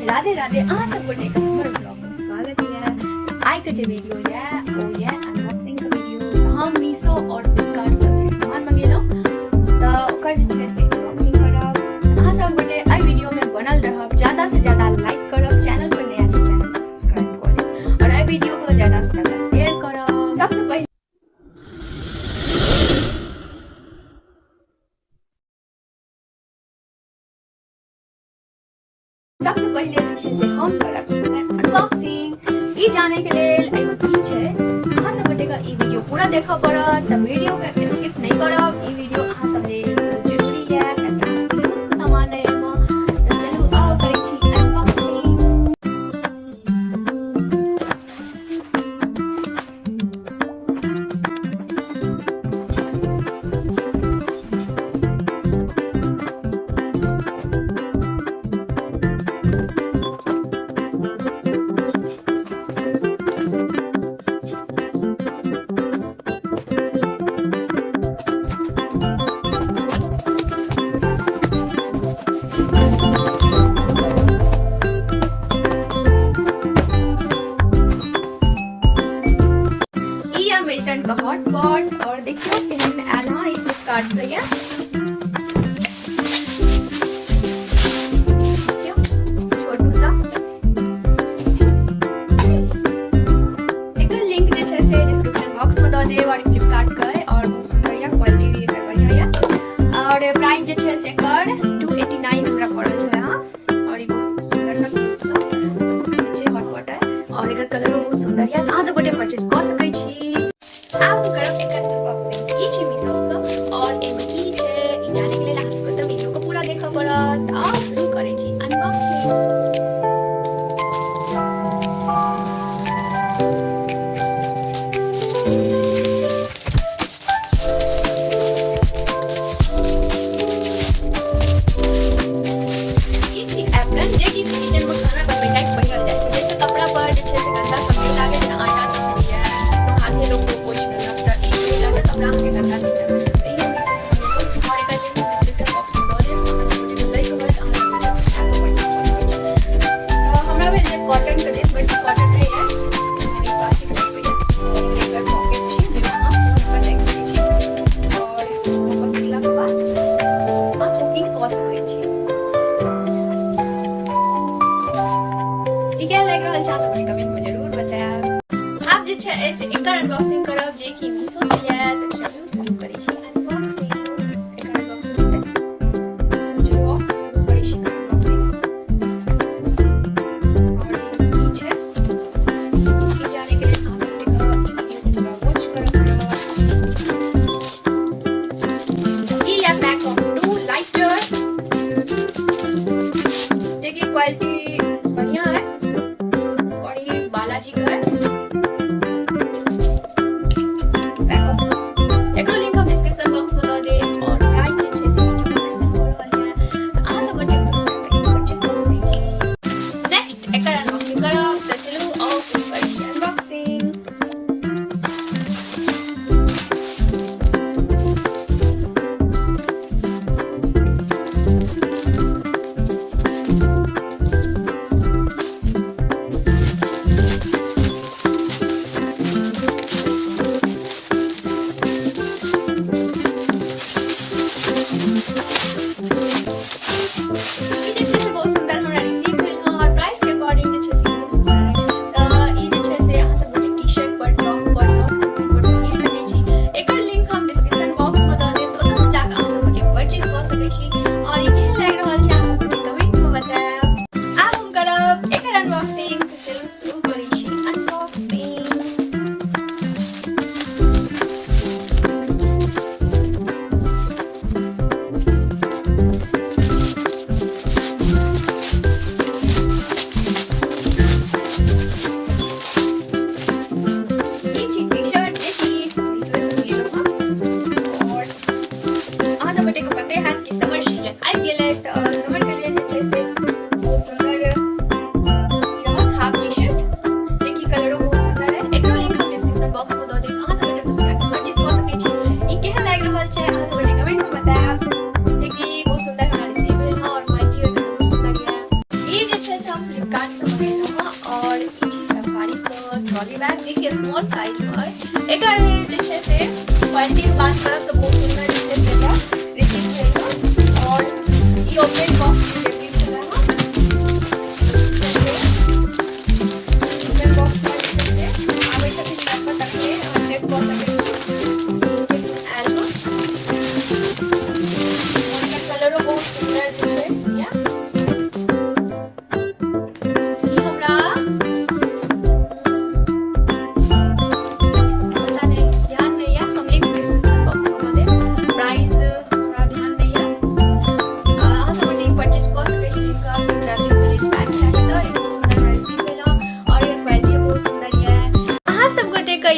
राधे राधे अहाँ सब गोटे के हमर ब्लॉग में स्वागत है। आई के जे वीडियो है वो ये अनबॉक्सिंग के वीडियो। हम मीशो और फ्लिपकार्ट से जे सामान मंगेलौ त ओकर जे छै से अनबॉक्सिंग करब। अहाँ सब गोटे आई वीडियो में बनल रहब, ज्यादा से ज्यादा लाइक करब, चैनल पर नया छै चैनल को सब्सक्राइब कर लेब और आई वीडियो को ज्यादा से ज्यादा शेयर करब। सबसे पहले जे छै से हम करब अनबॉक्सिंग। ई जाने के लेल एमे की छै अहाँ सब गोटे के ई वीडियो पूरा देखऽ पड़त, त वीडियो के स्किप नहीं करब। ई वीडियो अहाँ सब लेल जरूरी है कियाकि यूज के सामान है एमे। त चलू आब करै छी अनबॉक्सिंग। मिल्टन का हॉटपॉट और देखियो केहन आयल है ई फ्लिपकार्ट से ये छोटू सा। एकर लिंक जे छै से डिस्क्रिप्शन बॉक्स में दऽ देब और फ्लिपकार्ट के और बहुत सुंदर या क्वालिटी भी एकर बढ़िया या और प्राइस जे छै से एकर 289 हमरा पड़ल छै। हां और ई बहुत सुंदर सा जे हॉटपॉट है और एकर कलर बहुत सुंदर या। अहाँ सब गोटे परचेज क सकै छी। अब करब एकर अनबॉक्सिंग। ई छै मीशो के और एमे की छै ई जाने के लेल अहाँ सबके त वीडियो को पूरा देखऽ पड़त। आब शुरू करै छी अनबॉक्सिंग। ई छै एप्रन जे कि किचन में खाना बनबै टाइप पहिरल जाइ छै, जैसे कपड़ा पर जे छै से गंदा सब नहीं लागे जेना आटा सब होइया हाथे लोग को पोछ लेलक त ई पहिला से कपड़ा के गंदा नहीं लागत। तो ई मीशो से और एकर लिंक डिस्क्रिप्शन बॉक्स में दऽ देब। अहाँ सब गोटे लइ के बाद अहाँ सब गोटे हमरा भेल जे कॉटन के देत बट कॉटन नहीं है, ई प्लास्टिक नहीं होइया। एकर पॉकेट छै जे अहाँ फोन पर रख सकै छी और पकड़ला के बाद अहाँ कुकिंग कऽ सकै छी। ई केहन लागि रहल छै अहाँ सब गोटे कमेंट में जरूर बतायब। आब जे छै ऐसे एकर अनबॉक्सिंग करब जे कि मीशो से है। तो चलू शुरू करै छी अनबॉक्सिंग। एकर अनबॉक्सिंग चलू शुरू करै छी अनबॉक्सिंग। और ई छै ई जाने के लेल अहाँ सब गोटे के ई वीडियो पूरा वॉच करब। ई है पैक ऑफ 2 लाइटर जे की क्वालिटी बढ़िया है और ये बालाजी का है। एकर लिंक हम डिस्क्रिप्शन बॉक्स में दऽ देब और प्राइस जे छै से वीडियो में मेंशन कऽ रहल है। अहाँ सब गोटे परचेज कऽ सकै छी। नेक्स्ट एकर अनबॉक्सिंग करब। त चलू आउ शुरू करै छी अनबॉक्सिंग। से हम फ्लिपकार्ट से मंगेलहुँ हँ और ई छी सफारी के ट्रॉली बैग देखिए स्मॉल साइज में एकर जे छै से क्वालिटी के बात करब तो बहुत सुंदर जे छै से एकरा रिसीव भेल और ई ओपन बॉक्स डिलीवरी छलै हँ ओपन बॉक्स में जे छै से आबै छथिन नंबर तकले चेक कऽ सकै छी आयल हँ और एकर कलरो बहुत सुंदर जे छै सिया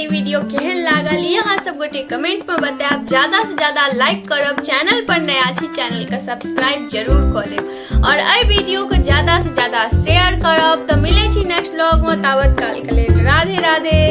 वीडियो केहन लागल यहाँ सब गोटे कमेंट में बताएब ज्यादा से ज्यादा लाइक करब चैनल पर नया छी चैनल का सब्सक्राइब जरूर कर लेब और आई वीडियो को ज्यादा से ज्यादा शेयर करब तो मिले छी नेक्स्ट व्लॉग में तावत काल के लेल राधे राधे।